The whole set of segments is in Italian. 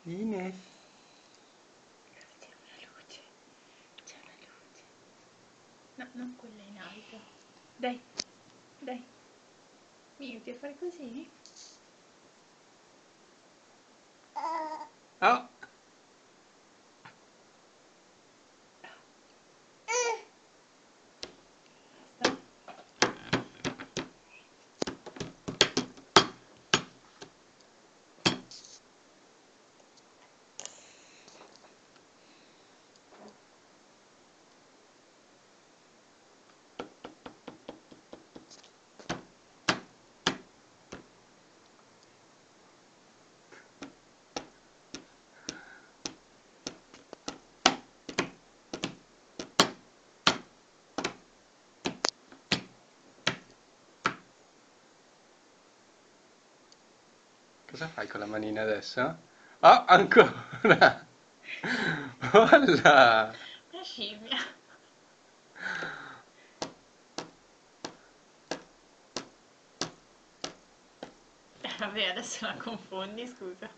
Ines. C'è una luce. C'è una luce. No, non quella in alto. Dai, dai. Mi aiuti a fare così? Oh. Basta. Cosa fai con la manina adesso? Oh, ancora! Olla! Una scimmia. Vabbè, adesso la confondi, scusa.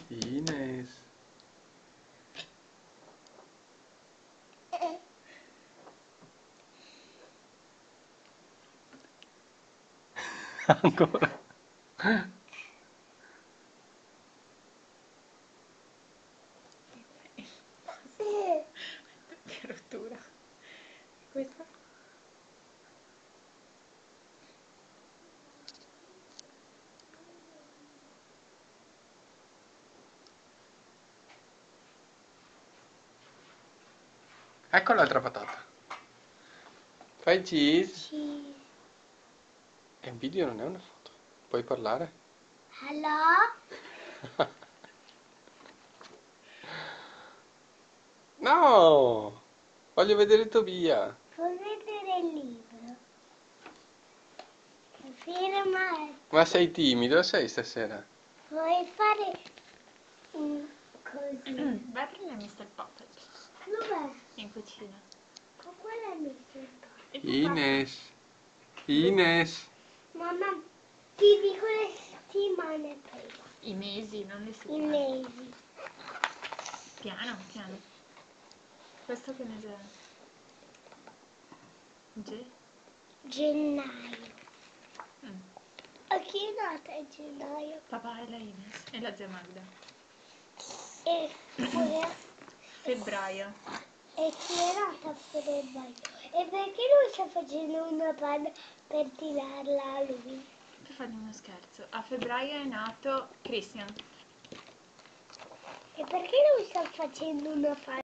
Ines. Ancora. Che rottura. Questa? Ecco l'altra patata. Fai cheese. Cheese. È un video, non è una foto. Puoi parlare? Hello? No! Voglio vedere Tobia. Puoi vedere il libro? Firma. Ma sei timido, sei stasera? Vuoi fare così? Vai a prendere Mr. Puppet. Dov'è? In cucina. Con quella Mr. E tu Ines. Ines. Mamma, ti dico le settimane prima. I mesi, non le I settimane. mesi. Piano, piano. Questo che mese è? Gennaio. Mm. A chi è nata a gennaio? Papà e la Ines. E la zia Magda. E Febbraio. chi è nata a febbraio? E perché lui sta facendo una panna per tirarla a lui? Per fargli uno scherzo. A febbraio è nato Christian. E perché lui sta facendo una panna?